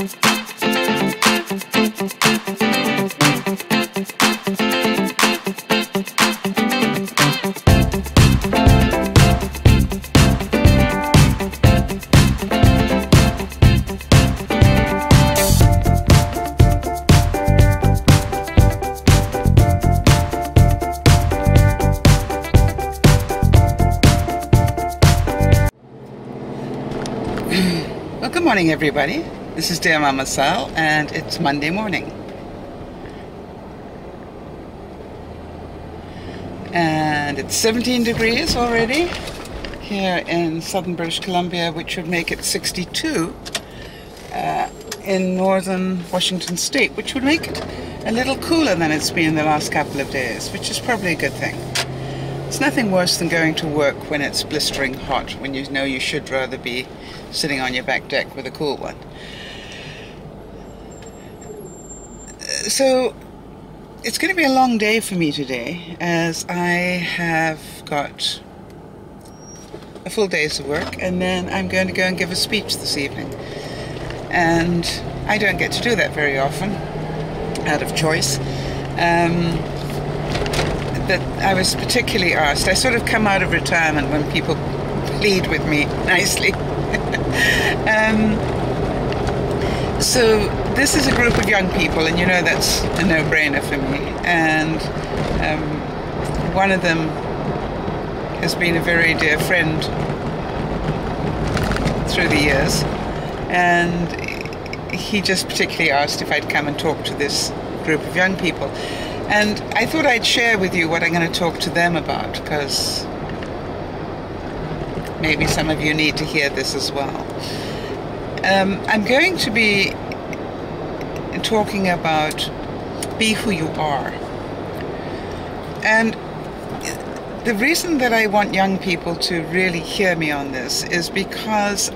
Well, good morning, everybody. This is DearMamaSal, and it's Monday morning. And it's 17 degrees already here in southern British Columbia, which would make it 62 in northern Washington state, which would make it a little cooler than it's been the last couple of days, which is probably a good thing. It's nothing worse than going to work when it's blistering hot, when you know you should rather be sitting on your back deck with a cool one. So it's going to be a long day for me today, as I have got a full day's of work, and then I'm going to go and give a speech this evening. And I don't get to do that very often, out of choice. But I was particularly asked. I sort of come out of retirement when people plead with me nicely. So this is a group of young people, and you know that's a no-brainer for me. And one of them has been a very dear friend through the years, and he just particularly asked if I'd come and talk to this group of young people. And I thought I'd share with you what I'm going to talk to them about, because maybe some of you need to hear this as well. I'm going to be talking about be who you are. And the reason that I want young people to really hear me on this is because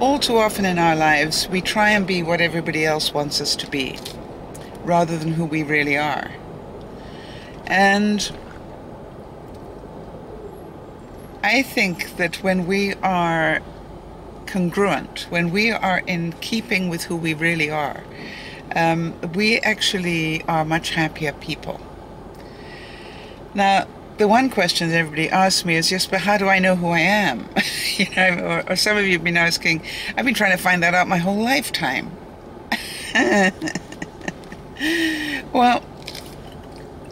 all too often in our lives we try and be what everybody else wants us to be, rather than who we really are. And I think that when we are congruent, when we are in keeping with who we really are, we actually are much happier people. Now, the one question that everybody asks me is, yes, but how do I know who I am? You know, or some of you have been asking, I've been trying to find that out my whole lifetime. Well,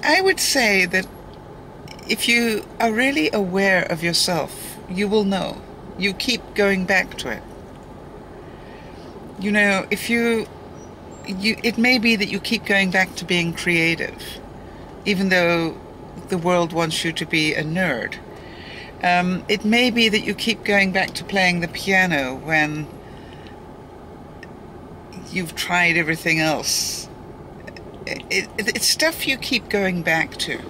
I would say that if you are really aware of yourself, you will know. You keep going back to it. You know, if it may be that you keep going back to being creative, even though the world wants you to be a nerd. It may be that you keep going back to playing the piano when you've tried everything else. It's stuff you keep going back to.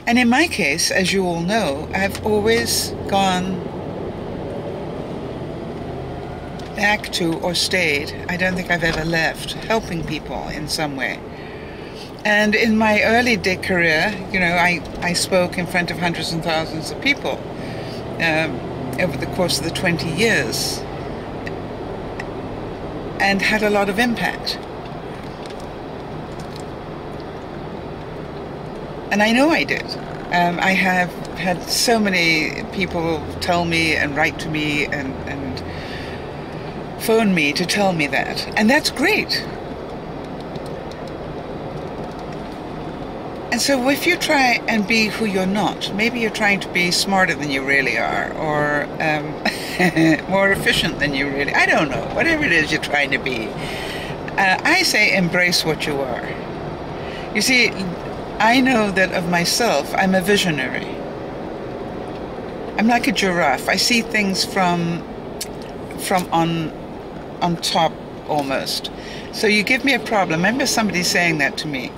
And in my case, as you all know, I've always gone back to or stayed. I don't think I've ever left, helping people in some way. And in my early day career, you know, I spoke in front of hundreds and thousands of people over the course of the 20 years and had a lot of impact. And I know I did. I have had so many people tell me and write to me and phone me to tell me that. And that's great. And so if you try and be who you're not, maybe you're trying to be smarter than you really are, or more efficient than you really, I don't know, whatever it is you're trying to be. I say embrace what you are. You see, I know that of myself, I'm a visionary. I'm like a giraffe. I see things from on top almost. So you give me a problem. I remember somebody saying that to me,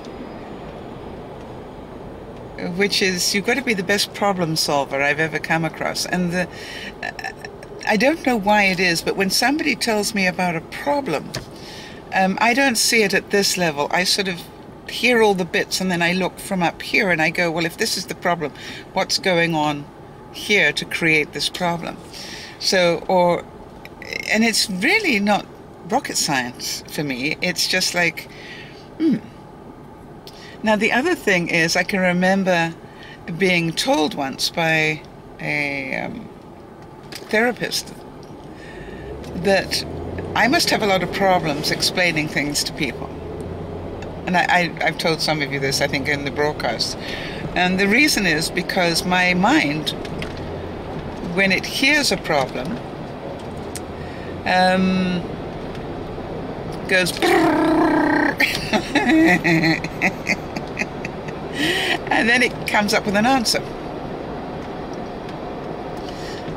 which is, you've got to be the best problem solver I've ever come across. And I don't know why it is, but when somebody tells me about a problem, I don't see it at this level. I sort of hear all the bits, and then I look from up here and I go, well, if this is the problem, what's going on here to create this problem? So, and it's really not rocket science for me. It's just like, Now the other thing is, I can remember being told once by a therapist that I must have a lot of problems explaining things to people. And I've told some of you this, I think, in the broadcast. And the reason is because my mind, when it hears a problem, goes and then it comes up with an answer,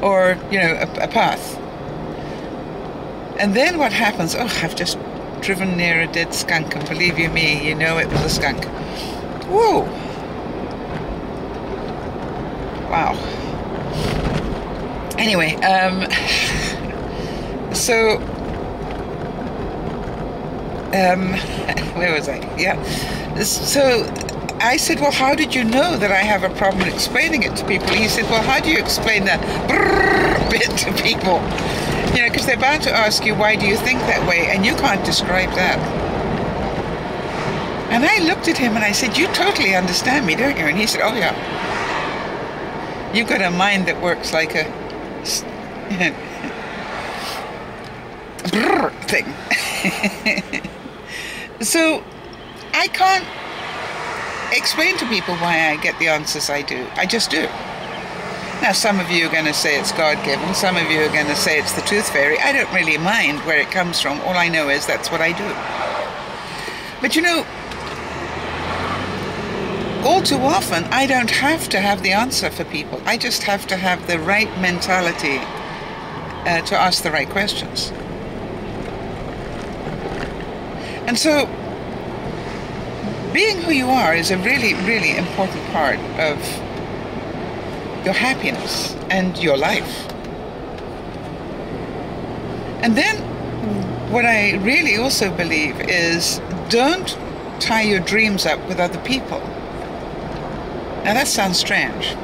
or a path. And then what happens? Oh, I've just driven near a dead skunk, and believe you me, it was a skunk. Whoa! Wow. Anyway, so where was I? Yeah. So I said, well, how did you know that I have a problem explaining it to people? He said, well, how do you explain that bit to people? Because they're bound to ask you, why do you think that way? And you can't describe that. And I looked at him and I said, you totally understand me, don't you? And he said, oh, yeah. You've got a mind that works like a thing. So I can't explain to people why I get the answers I do. I just do. Now, some of you are going to say it's God-given. Some of you are going to say it's the tooth fairy. I don't really mind where it comes from. All I know is that's what I do. But all too often, I don't have to have the answer for people. I just have to have the right mentality to ask the right questions. And so, being who you are is a really, really important part of your happiness and your life. And then what I really also believe is, don't tie your dreams up with other people. Now that sounds strange,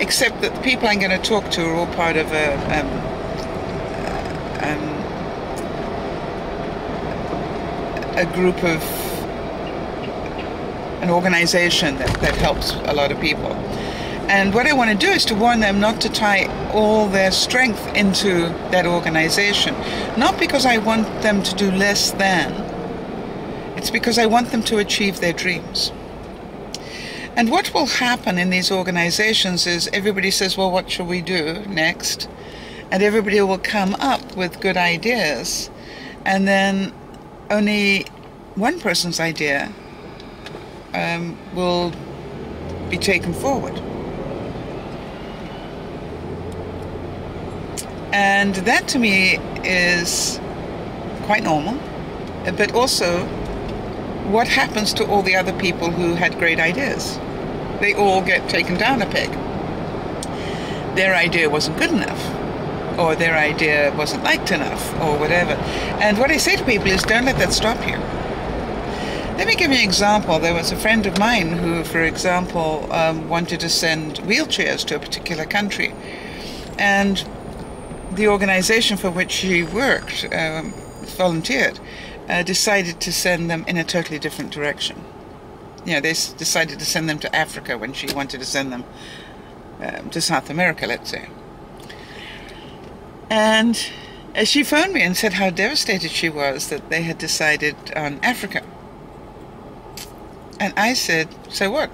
except that the people I'm going to talk to are all part of a group of an organization that helps a lot of people. And what I want to do is to warn them not to tie all their strength into that organization. Not because I want them to do less than. It's because I want them to achieve their dreams. And what will happen in these organizations is everybody says, well, what shall we do next? And everybody will come up with good ideas. And then only one person's idea will be taken forward. And that to me is quite normal, but also what happens to all the other people who had great ideas? They all get taken down a peg. Their idea wasn't good enough, or their idea wasn't liked enough, or whatever. And what I say to people is, don't let that stop you. Let me give you an example. There was a friend of mine who, for example, wanted to send wheelchairs to a particular country. And the organization for which she worked, volunteered, decided to send them in a totally different direction. They decided to send them to Africa when she wanted to send them to South America, let's say. And she phoned me and said how devastated she was that they had decided on Africa. And I said, so what?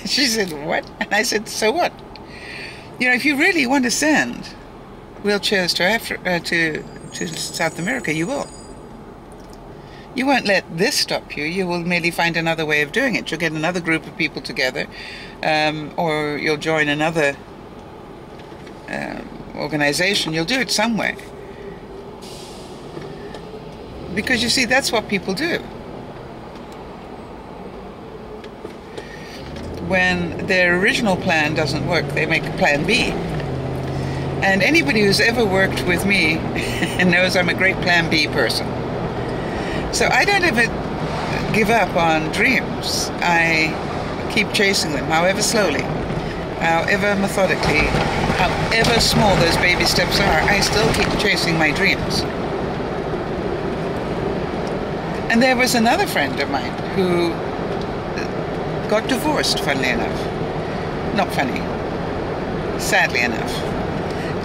She said, what? And I said, so what? If you really want to send wheelchairs to Africa, to South America, you will. You won't let this stop you. You will merely find another way of doing it. You'll get another group of people together, or you'll join another organization. You'll do it some way. Because you see, that's what people do. When their original plan doesn't work, they make a plan B. And anybody who's ever worked with me knows I'm a great plan B person. So I don't ever give up on dreams. I keep chasing them, however slowly. however methodically, however small those baby steps are, I still keep chasing my dreams. And there was another friend of mine who got divorced, funnily enough. Not funny, sadly enough.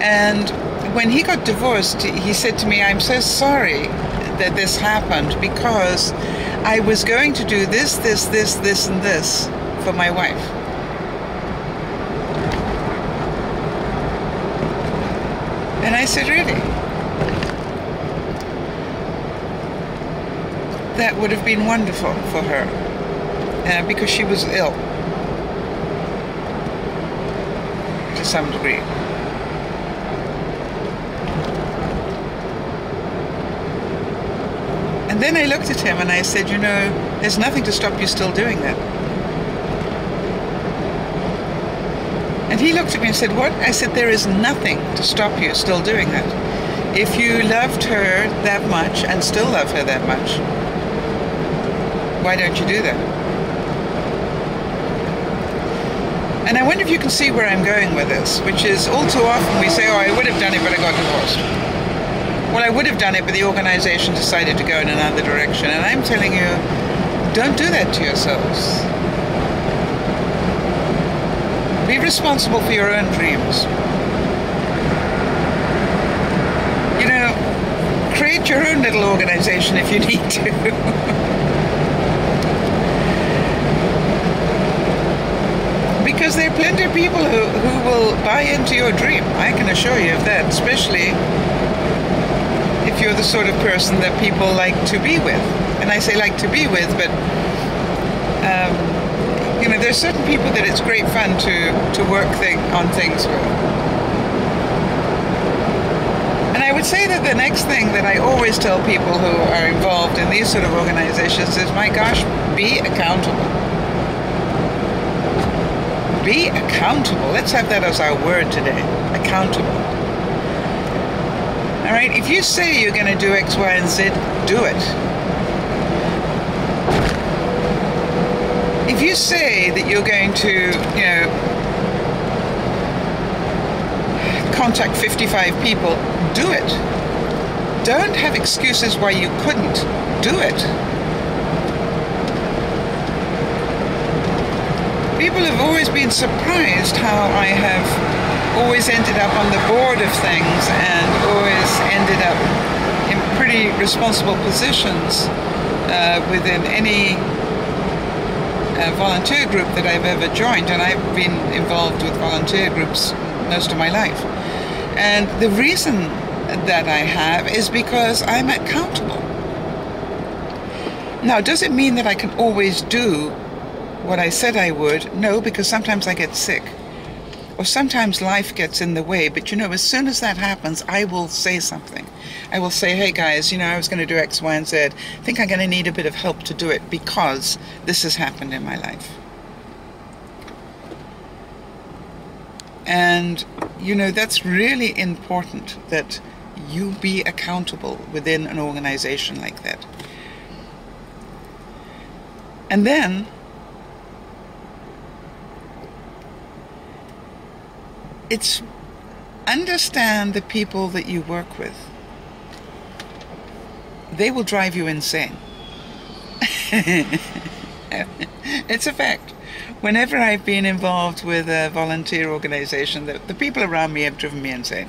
And when he got divorced, he said to me, "I'm so sorry that this happened because I was going to do this, this, this, this, and this for my wife." And I said, "Really?" That would have been wonderful for her because she was ill to some degree. And then I looked at him and I said, "You know, there's nothing to stop you still doing that." And he looked at me and said, "What?" I said, "There is nothing to stop you still doing that. If you loved her that much and still love her that much, why don't you do that?" And I wonder if you can see where I'm going with this, which is all too often we say, "Oh, I would have done it, but I got divorced." Well, I would have done it, but the organization decided to go in another direction. And I'm telling you, don't do that to yourselves. Be responsible for your own dreams. You know, create your own little organization if you need to. Because there are plenty of people who will buy into your dream. I can assure you of that, especially if you're the sort of person that people like to be with. And I say like to be with, but you know, there's certain people that it's great fun to work on things with. And I would say that the next thing that I always tell people who are involved in these sort of organizations is, my gosh, be accountable. Be accountable. Let's have that as our word today. Accountable. All right? If you say you're going to do X, Y, and Z, do it. If you say that you're going to, you know, contact 55 people, do it. Don't have excuses why you couldn't. Do it. People have always been surprised how I have always ended up on the board of things and always ended up in pretty responsible positions within any volunteer group that I've ever joined. And I've been involved with volunteer groups most of my life. And the reason that I have is because I'm accountable. Now, does it mean that I can always do what I said I would? No, because sometimes I get sick. Or sometimes life gets in the way. But, you know, as soon as that happens, I will say something. I will say, "Hey, guys, you know, I was going to do X, Y, and Z. I think I'm going to need a bit of help to do it because this has happened in my life." And, you know, that's really important that you be accountable within an organization like that. And then it's understand the people that you work with. They will drive you insane. It's a fact. Whenever I've been involved with a volunteer organization, the people around me have driven me insane.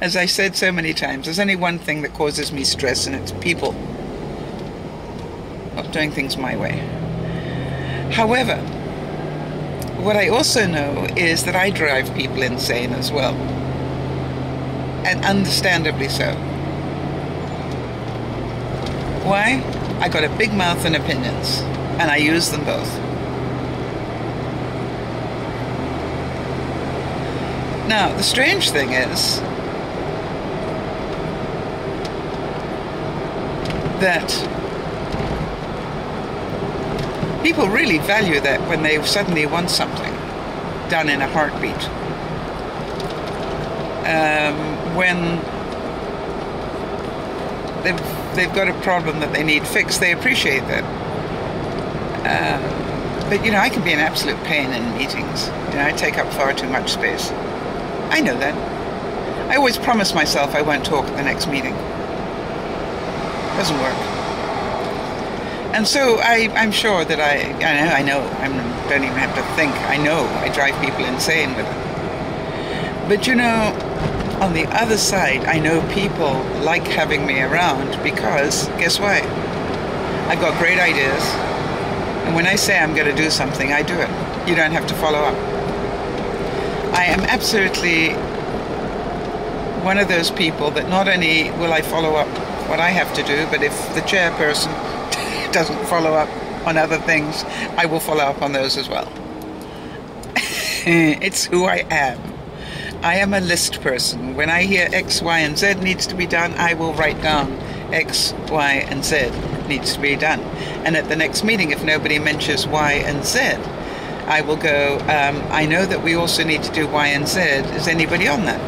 As I said so many times, there's only one thing that causes me stress, and it's people not doing things my way. However, what I also know is that I drive people insane as well. And understandably so. Why? I got a big mouth and opinions, and I use them both. Now, the strange thing is that people really value that when they suddenly want something done in a heartbeat. When they've got a problem that they need fixed, they appreciate that. But, you know, I can be an absolute pain in meetings. You know, I take up far too much space. I know that. I always promise myself I won't talk at the next meeting. Doesn't work. And so I'm sure that I don't even have to think. I know I drive people insane with it. But, you know, on the other side, I know people like having me around because, guess why? I've got great ideas. And when I say I'm going to do something, I do it. You don't have to follow up. I am absolutely one of those people that not only will I follow up what I have to do, but if the chairperson doesn't follow up on other things, I will follow up on those as well. It's who I am. I am a list person. When I hear X, Y, and Z needs to be done, I will write down X, Y, and Z needs to be done. And at the next meeting, if nobody mentions Y and Z, I will go, I know that we also need to do Y and Z. Is anybody on that?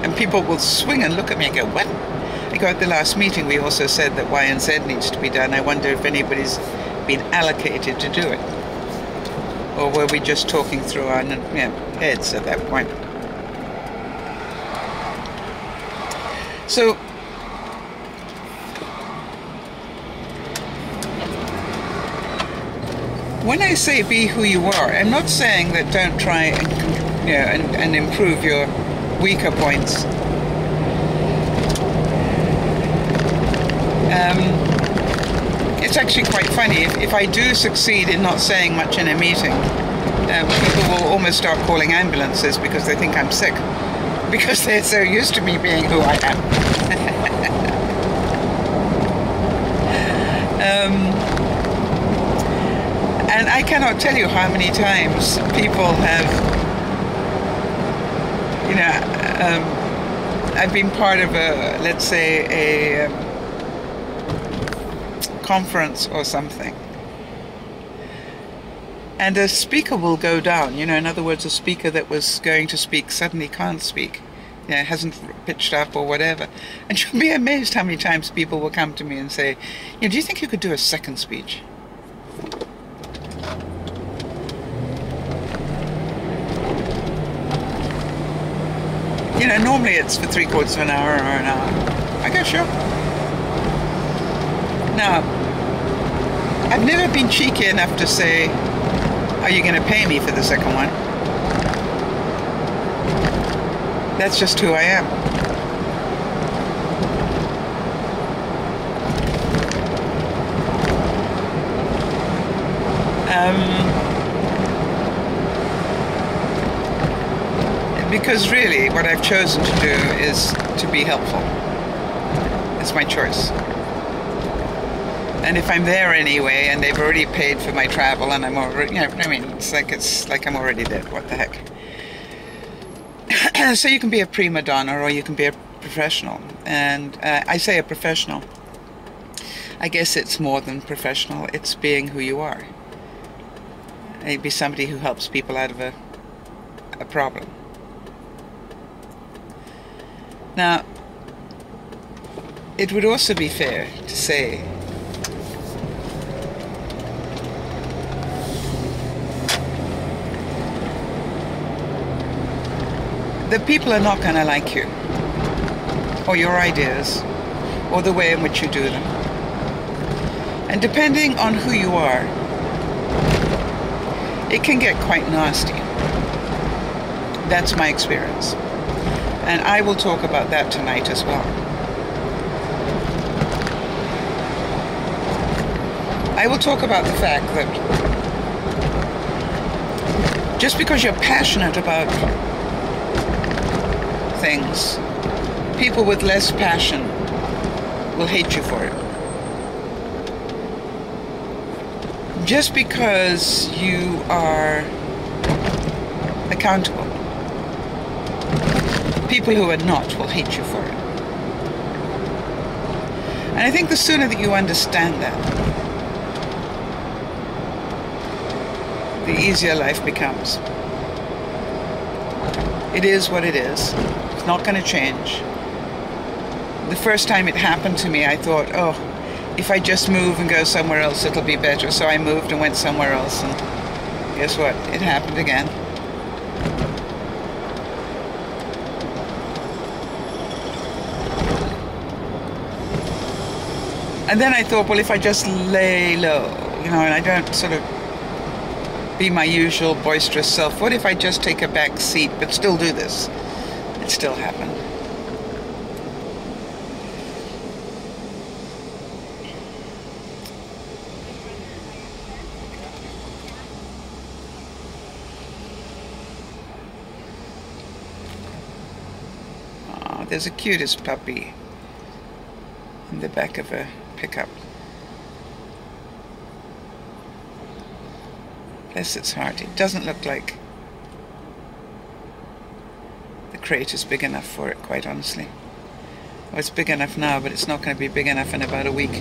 And people will swing and look at me and go, what? I go, at the last meeting, we also said that Y and Z needs to be done. I wonder if anybody's been allocated to do it. Or were we just talking through our heads at that point? So, when I say be who you are, I'm not saying that don't try and improve your weaker points. It's actually quite funny. If I do succeed in not saying much in a meeting, people will almost start calling ambulances because they think I'm sick, because they're so used to me being who I am. And I cannot tell you how many times people have, you know, I've been part of a, let's say, a conference or something, and a speaker will go down, you know, in other words, a speaker that was going to speak suddenly can't speak, you know, hasn't pitched up or whatever, and you'll be amazed how many times people will come to me and say, you know, do you think you could do a second speech? You know, normally it's for 3/4 of an hour or an hour. I go, sure. Now, I've never been cheeky enough to say, are you going to pay me for the second one? That's just who I am. Because really, what I've chosen to do is to be helpful. It's my choice. And if I'm there anyway, and they've already paid for my travel, and I'm already, you know, I mean, it's like I'm already there. What the heck? So you can be a prima donna, or you can be a professional. And I say a professional. I guess it's more than professional. It's being who you are. Maybe somebody who helps people out of a problem. Now, it would also be fair to say that people are not going to like you, or your ideas, or the way in which you do them. And depending on who you are, it can get quite nasty. That's my experience. And I will talk about that tonight as well. I will talk about the fact that just because you're passionate about things, people with less passion will hate you for it. Just because you are accountable, people who are not will hate you for it. And I think the sooner that you understand that, the easier life becomes. It is what it is. It's not going to change. The first time it happened to me, I thought, oh, if I just move and go somewhere else, it'll be better. So I moved and went somewhere else. And Guess what? It happened again. And then I thought, well, if I just lay low, you know, and I don't sort of be my usual boisterous self, what if I just take a back seat but still do this? It still happened. Oh, there's a cutest puppy in the back of a pickup. Bless its heart. It doesn't look like the crate is big enough for it, quite honestly. Well, it's big enough now, but it's not going to be big enough in about a week.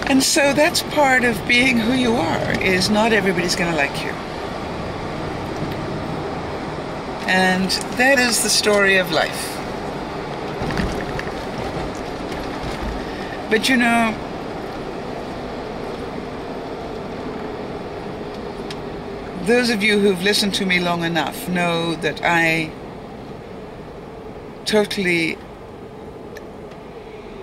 And so that's part of being who you are, is not everybody's going to like you. And that is the story of life. But you know, those of you who've listened to me long enough know that I totally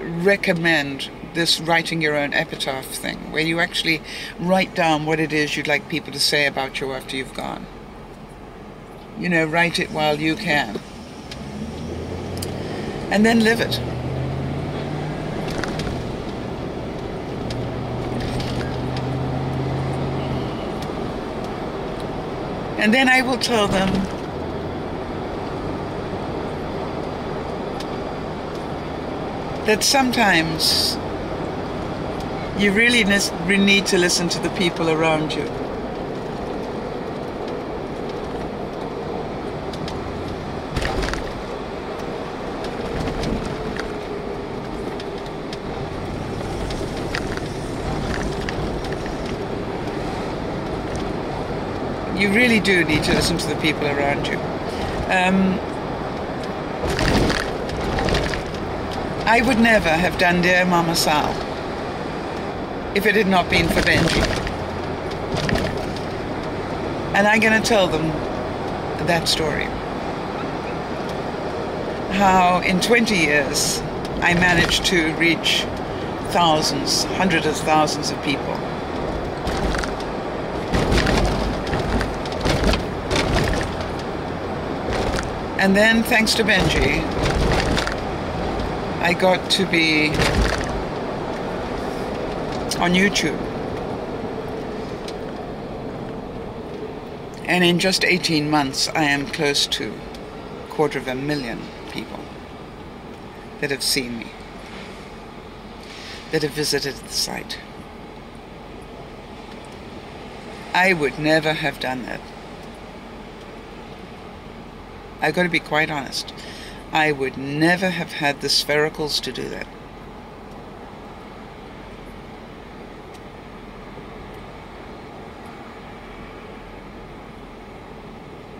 recommend this writing your own epitaph thing, where you actually write down what it is you'd like people to say about you after you've gone. You know, write it while you can. And then live it. And then I will tell them that sometimes you really need to listen to the people around you. You really do need to listen to the people around you. I would never have done Dear Mama Sal if it had not been for Benji. And I'm going to tell them that story. How in 20 years I managed to reach thousands, hundreds of thousands of people. And then, thanks to Benji, I got to be on YouTube. And in just 18 months, I am close to 250,000 people that have seen me, that have visited the site. I would never have done that. I've got to be quite honest. I would never have had the sphericals to do that.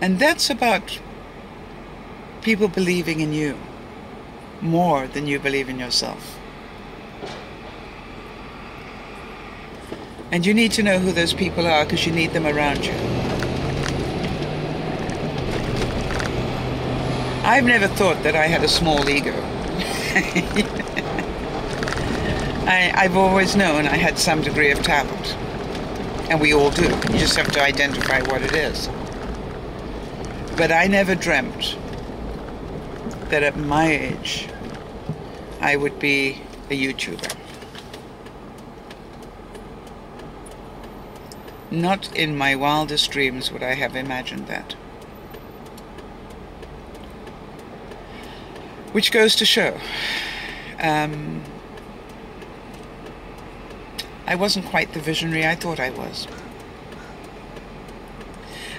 And that's about people believing in you more than you believe in yourself. And you need to know who those people are, because you need them around you. I've never thought that I had a small ego. I've always known I had some degree of talent. And we all do. You just have to identify what it is. But I never dreamt that at my age I would be a YouTuber. Not in my wildest dreams would I have imagined that. Which goes to show, I wasn't quite the visionary I thought I was.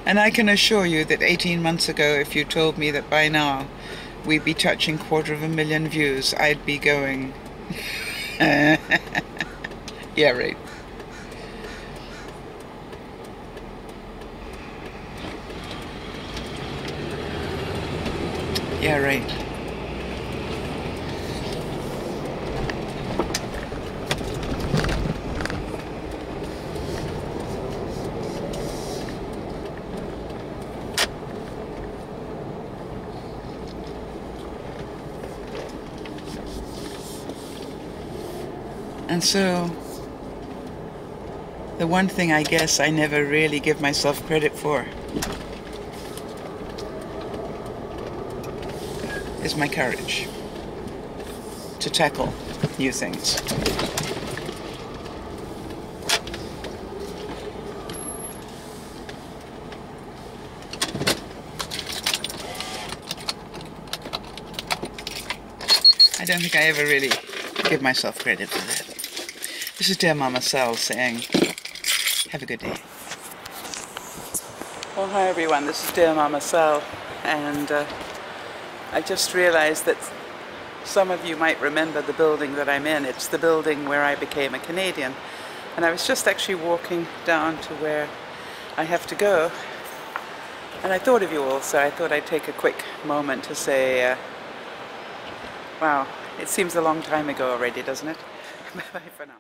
And I can assure you that 18 months ago, if you told me that by now we'd be touching 250,000 views, I'd be going, yeah, right. Yeah, right. And so the one thing I guess I never really give myself credit for is my courage to tackle new things. I don't think I ever really give myself credit for that. This is Dear Mama Sal saying, have a good day. Well, hi everyone, this is Dear Mama Sal, and I just realized that some of you might remember the building that I'm in. It's the building where I became a Canadian. And I was just actually walking down to where I have to go. And I thought of you all, so I thought I'd take a quick moment to say, wow, it seems a long time ago already, doesn't it? Bye-bye for now.